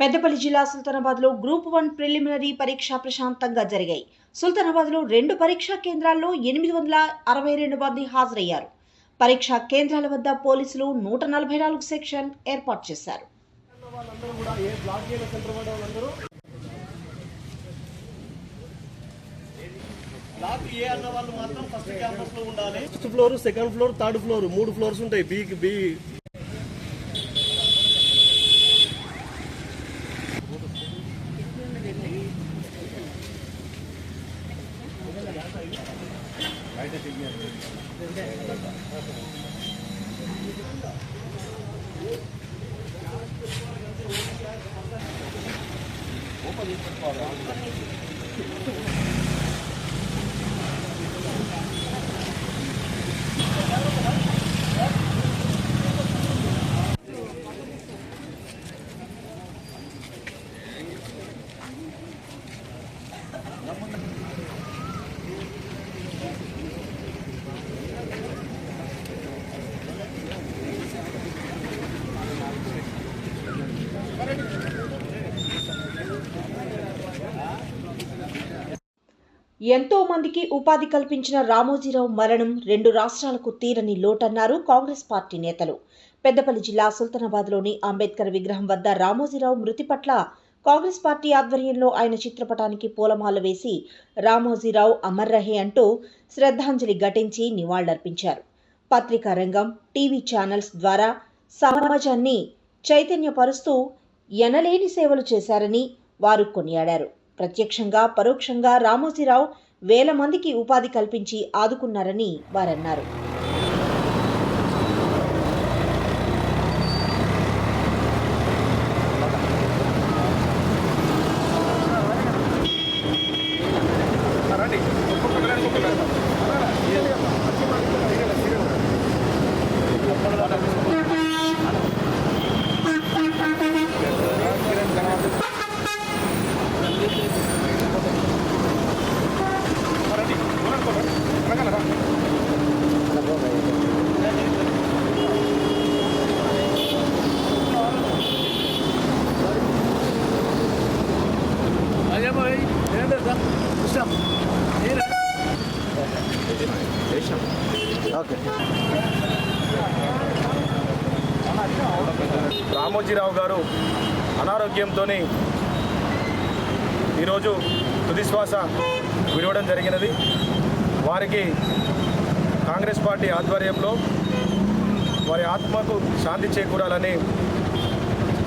పెద్దపల్లి జిల్లా సుల్తానాబాద్లో group 1 preliminary పరీక్ష ప్రశాంతంగా జరిగాయి. సుల్తానాబాద్లో 2 పరీక్షా కేంద్రాల్లో 862 మంది హాజరయ్యారు. పరీక్షా కేంద్రాల వద్ద పోలీసులు 144 సెక్షన్ ఏర్పాటు చేశారు. First floor, second floor, third floor, 3 floors ఉంటాయి. బి ఎంతో మందికి ఉపాధి కల్పించిన రామోజీరావు మరణం 2 రాష్ట్రాలకు తీరని లోటన్నారు కాంగ్రెస్ పార్టీ నేతలు. పెద్దపల్లి జిల్లా సుల్తానాబాద్లోని అంబేద్కర్ విగ్రహం వద్ద రామోజీరావు మృతి పట్ల కాంగ్రెస్ పార్టీ ఆధ్వర్యంలో ఆయన చిత్రపటానికి పూలమాల వేసి రామోజీరావు అమర్ రహే అంటూ శ్రద్ధాంజలి ఘటించి నివాళులర్పించారు. పత్రికా రంగం, టీవీ ఛానల్స్ ద్వారా సమాజాన్ని చైతన్యపరుస్తూ ఎనలేని సేవలు చేశారని వారు కొనియాడారు. ప్రత్యక్షంగా పరోక్షంగా రామోజీరావు వేల మందికి ఉపాధి కల్పించి ఆదుకున్నారని వారన్నారు. రామోజీరావు గారు అనారోగ్యంతో ఈరోజు తుదిశ్వాస విడవడం జరిగినది. వారికి కాంగ్రెస్ పార్టీ ఆధ్వర్యంలో వారి ఆత్మకు శాంతి చేకూరాలని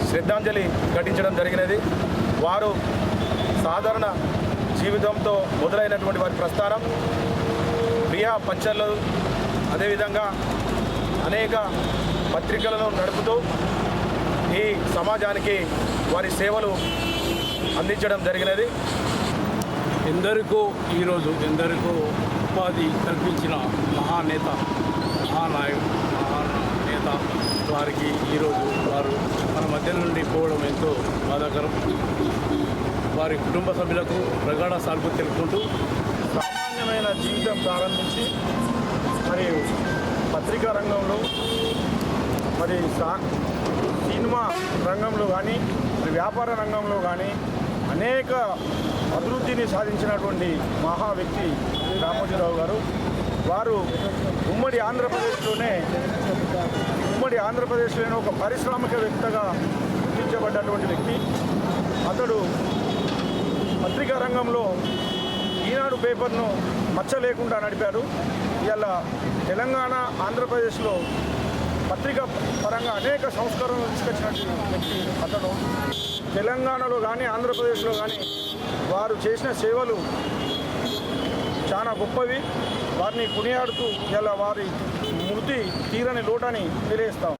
శ్రద్ధాంజలి ఘటించడం జరిగినది. వారు సాధారణ జీవితంతో మొదలైనటువంటి వారి ప్రస్థానం ప్రియా పంచర్లు, అదేవిధంగా అనేక పత్రికలను నడుపుతూ ఈ సమాజానికి వారి సేవలు అందించడం జరిగినది. ఎందరికో ఉపాధి కల్పించిన మహానేత వారికి ఈరోజు వారు మన మధ్య నుండి పోవడం ఎంతో బాధాకరం. వారి కుటుంబ సభ్యులకు ప్రగాఢ సానుభూతి తెలుపుకుంటూ సామాన్యమైన జీవితం ప్రారంభించి మరియు పత్రికా రంగంలో, మరి సినిమా రంగంలో కానీ, వ్యాపార రంగంలో కానీ అనేక అభివృద్ధిని సాధించినటువంటి మహా వ్యక్తి రామోజీరావు గారు. వారు ఉమ్మడి ఆంధ్రప్రదేశ్లోనే ఒక పారిశ్రామికవేత్తగా గుర్తించబడ్డటువంటి వ్యక్తి. అతడు పత్రికా రంగంలో ఈనాడు పేపర్ను మచ్చ లేకుండా నడిపారు. ఇలా తెలంగాణ, ఆంధ్రప్రదేశ్లో పత్రికా పరంగా అనేక సంస్కరణలు తీసుకొచ్చినటువంటి వ్యక్తి అతను. తెలంగాణలో కానీ, ఆంధ్రప్రదేశ్లో కానీ వారు చేసిన సేవలు చాలా గొప్పవి. వారిని కొనియాడుతూ ఇలా వారి మృతి తీరని లోటని తెలియజేస్తాం.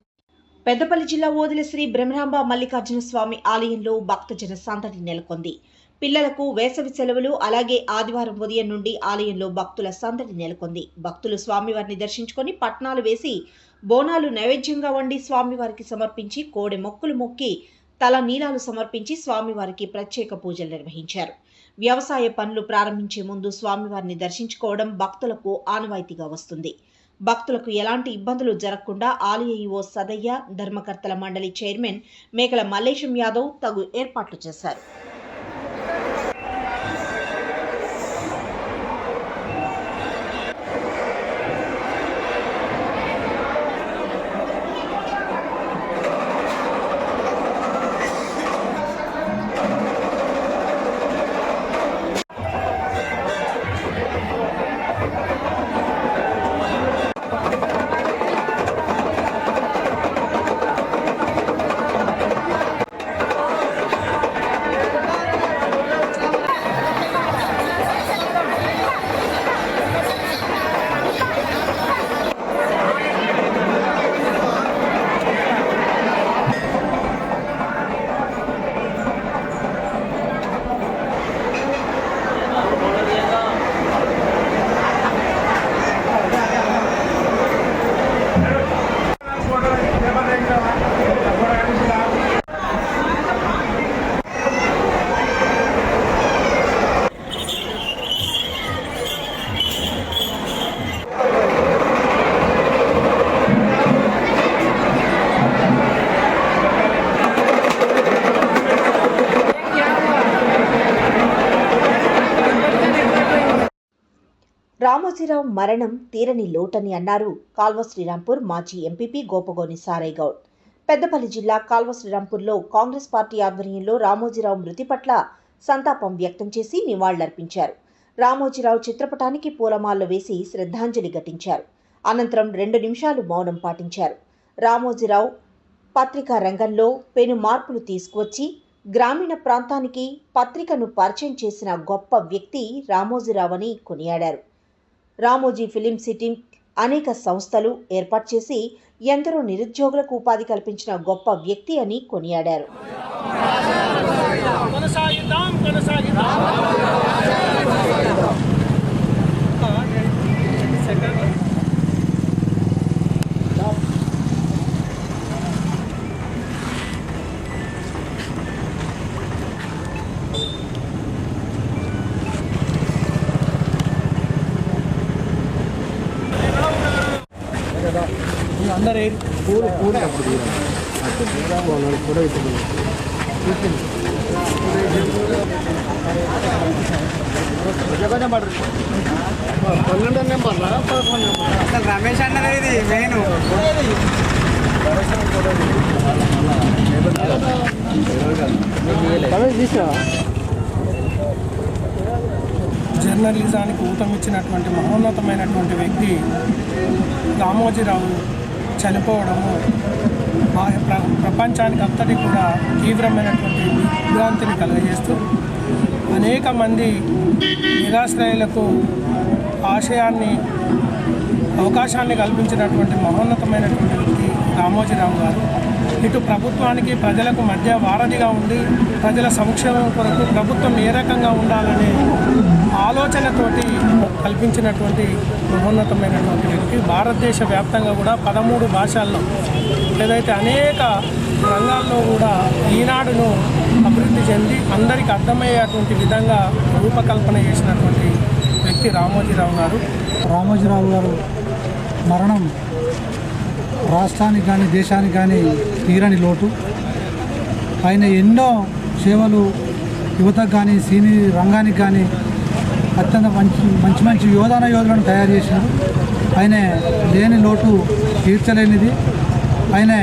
పెద్దపల్లి జిల్లా ఓదెల శ్రీ బ్రహ్మరాంబ మల్లికార్జున స్వామి ఆలయంలో భక్తజన సందడి నెలకొంది. పిల్లలకు వేసవి సెలవులు, అలాగే ఆదివారం ఉదయం నుండి ఆలయంలో భక్తుల సందడి నెలకొంది. భక్తులు స్వామివారిని దర్శించుకొని పట్నాలు వేసి బోనాలు నైవేద్యంగా వండి స్వామివారికి సమర్పించి కోడె మొక్కులు మొక్కి తల నీలాలు సమర్పించి స్వామివారికి ప్రత్యేక పూజలు నిర్వహించారు. వ్యవసాయ పనులు ప్రారంభించే ముందు స్వామివారిని దర్శించుకోవడం భక్తులకు ఆనవాయితీగా వస్తుంది. భక్తులకు ఎలాంటి ఇబ్బందులు జరగకుండా ఆలయ ఈవో సదయ్య, ధర్మకర్తల మండలి చైర్మన్ మేకల మల్లేశం యాదవ్ తగు ఏర్పాట్లు చేశారు. రామోజీరావు మరణం తీరని లోటని అన్నారు కాల్వ శ్రీరాంపూర్ మాజీ ఎంపీపీ గోపగోని సారయ్య గౌడ్. పెద్దపల్లి జిల్లా కాల్వ శ్రీరాంపూర్లో కాంగ్రెస్ పార్టీ ఆధ్వర్యంలో రామోజీరావు మృతి పట్ల సంతాపం వ్యక్తం చేసి నివాళులర్పించారు. రామోజీరావు చిత్రపటానికి పూలమాలలు వేసి శ్రద్ధాంజలి ఘటించారు. అనంతరం 2 నిమిషాలు మౌనం పాటించారు. రామోజీరావు పత్రికా రంగంలో పెను మార్పులు తీసుకువచ్చి గ్రామీణ ప్రాంతానికి పత్రికను పరిచయం చేసిన గొప్ప వ్యక్తి రామోజీరావు అని కొనియాడారు. రామోజీ ఫిలిం సిటీ అనేక సంస్థలు ఏర్పాటు చేసి ఎందరో నిరుద్యోగులకు ఉపాధి కల్పించిన గొప్ప వ్యక్తి అని కొనియాడారు. అందరూ రమేష్ అన్నది ఇది మెయిన్ జర్నలిజానికి ఊతమిచ్చినటువంటి మహోన్నతమైనటువంటి వ్యక్తి రామోజీరావు చనిపోవడము ప్రపంచానికి అంతటి కూడా తీవ్రమైనటువంటి విభ్రాంతిని కలుగజేస్తూ అనేక మంది నిరాశ్రయులకు ఆశయాన్ని అవకాశాన్ని కల్పించినటువంటి మహోన్నతమైనటువంటి వ్యక్తి రామోజీరావు గారు. ఇటు ప్రభుత్వానికి ప్రజలకు మధ్య వారధిగా ఉండి ప్రజల సంక్షేమం కొరకు ప్రభుత్వం ఏ రకంగా ఉండాలనే ఆలోచనతోటి కల్పించినటువంటి మహోన్నతమైనటువంటి వ్యక్తి. భారతదేశ వ్యాప్తంగా కూడా 13 భాషల్లో ఏదైతే అనేక రంగాల్లో కూడా ఈనాడును అభివృద్ధి చెంది అందరికీ అర్థమయ్యేటువంటి విధంగా రూపకల్పన చేసినటువంటి వ్యక్తి రామోజీరావు గారు. రామోజీరావు గారు మరణం రాష్ట్రానికి కానీ దేశానికి కానీ తీరని లోటు. ఆయన ఎన్నో సేవలు యువతకు కానీ సినీ రంగానికి కానీ అత్యంత మంచి యోధులను తయారు చేసినారు. ఆయన లేని లోటు తీర్చలేనిది. ఆయన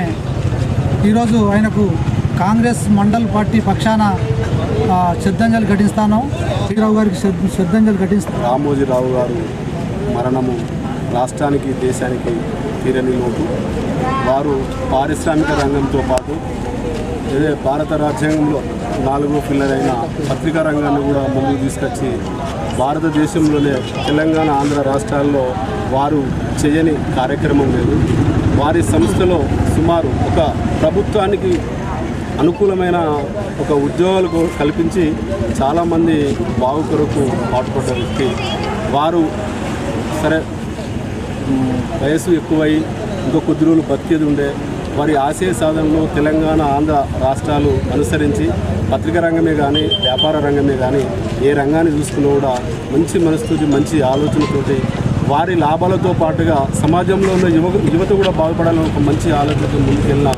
ఈరోజు ఆయనకు కాంగ్రెస్ మండల్ పార్టీ పక్షాన శ్రద్ధాంజలి ఘటిస్తాను. రావు గారికి శ్రద్ధాంజలి ఘటిస్తాను. రామోజీరావు గారు మరణము రాష్ట్రానికి దేశానికి తీరని లోటు. వారు పారిశ్రామిక రంగంతో పాటు భారత రాజ్యాంగంలో 4వ పిల్లర్ అయిన పత్రికా రంగాన్ని కూడా ముందుకు తీసుకొచ్చి భారతదేశంలోనే తెలంగాణ ఆంధ్ర రాష్ట్రాల్లో వారు చేయని కార్యక్రమం లేదు. వారి సంస్థలో సుమారు ఒక ప్రభుత్వానికి అనుకూలమైన ఒక ఉద్యోగాలు కల్పించి చాలామంది బాగు కొరకు పాటుపడ్డ వ్యక్తి వారు. సరే వయసు ఎక్కువై ఇంకో కొద్ది రోజులు బతికేది ఉండే వారి ఆశయ సాధనలో తెలంగాణ ఆంధ్ర రాష్ట్రాలు అనుసరించి పత్రికా రంగమే కానీ వ్యాపార రంగమే కానీ ఏ రంగాన్ని చూసుకున్నా కూడా మంచి మనసుతోటి మంచి ఆలోచనతోటి వారి లాభాలతో పాటుగా సమాజంలో ఉన్న యువత కూడా బాగుపడాలని ఒక మంచి ఆలోచనతో ముందుకెళ్ళిన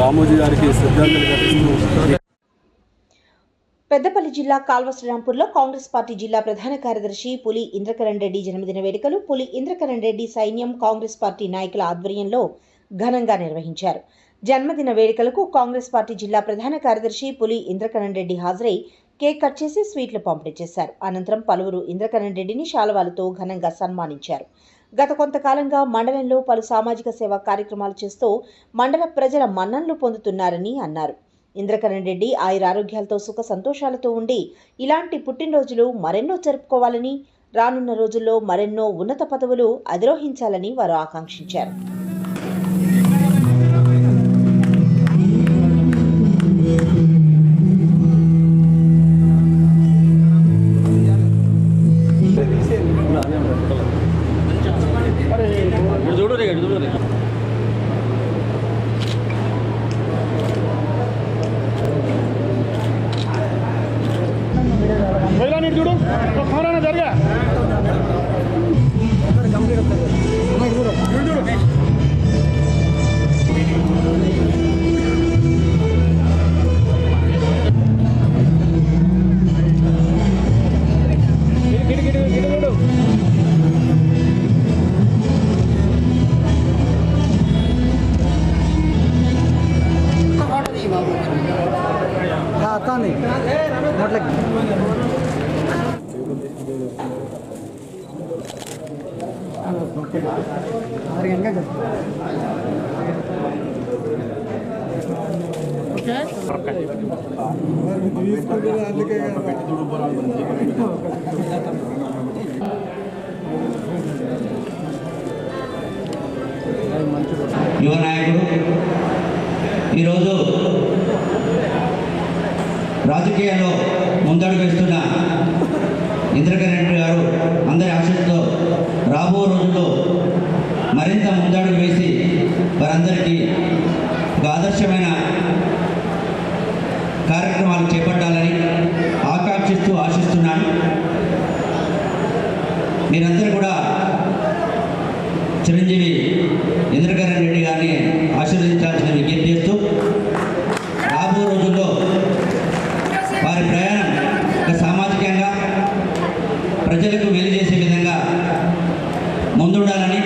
రామోజీ గారికి శ్రద్ధాంజలి ఘటిస్తూ పెద్దపల్లి జిల్లా కాల్వ శ్రీరాంపూర్లో కాంగ్రెస్ పార్టీ జిల్లా ప్రధాన కార్యదర్శి పులి ఇంద్రకరణ్ రెడ్డి జన్మదిన వేడుకలు పులి ఇంద్రకరణ్ రెడ్డి సైన్యం కాంగ్రెస్ పార్టీ నాయకుల ఆధ్వర్యంలో ఘనంగా నిర్వహించారు. జన్మదిన వేడుకలకు కాంగ్రెస్ పార్టీ జిల్లా ప్రధాన కార్యదర్శి పులి ఇంద్రకరణ్ రెడ్డి హాజరై కేక్ కట్ చేసి స్వీట్లు పంపిణీ చేశారు. అనంతరం పలువురు ఇంద్రకరణ్ రెడ్డిని శాలువాలతో ఘనంగా సన్మానించారు. గత కొంతకాలంగా మండలంలో పలు సామాజిక సేవా కార్యక్రమాలు చేస్తూ మండల ప్రజల మన్ననలు పొందుతున్నారని అన్నారు. ఇంద్రకరణ్ రెడ్డి ఆయురారోగ్యాలతో సుఖ సంతోషాలతో ఉండి ఇలాంటి పుట్టినరోజులు మరెన్నో జరుపుకోవాలని, రానున్న రోజుల్లో మరెన్నో ఉన్నత పదవులు అధిరోహించాలని వారు ఆకాంక్షించారు. యువ నాయకుడు ఈరోజు రాజకీయాల్లో ముందడుగు వేస్తున్న ఇంద్రకరణ్ రెడ్డి గారు అందరి ఆశీస్సుతో రాబో రోజుల్లో మరింత ముందడుగు వేసి వారందరికీ ఒక ఆదర్శమైన కార్యక్రమాలు చేపట్టాలని ఆకాంక్షిస్తూ ఆశిస్తున్నాను. మీరందరూ కూడా చిరంజీవి ఇంద్రకరణ్ రెడ్డి గారిని ఆశీర్వదించాల్సిన విజ్ఞప్తి చేస్తూ రాబో రోజుల్లో వారి ప్రయాణం సామాజికంగా ప్రజలకు మేలు చేసే విధంగా ముందుండాలని,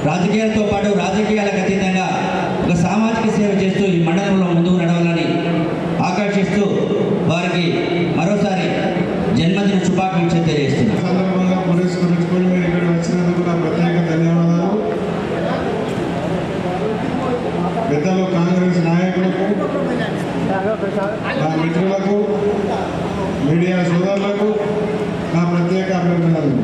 రాజకీయాలతో పాటు రాజకీయాలకు అతీతంగా ఒక సామాజిక సేవ చేస్తూ ఈ మండలంలో ముందుకు నడవాలని ఆకాంక్షిస్తూ వారికి మరోసారి జన్మదిన శుభాకాంక్షలు తెలియజేస్తున్నాను. సందర్భంగా పురస్కరించుకొని మీరు ఇక్కడ వచ్చినందుకు నా ప్రత్యేక ధన్యవాదాలు. పెద్దలు కాంగ్రెస్ నాయకులకు, నా మిత్రులకు, మీడియా సోదరులకు నా ప్రత్యేక అభినందనలు.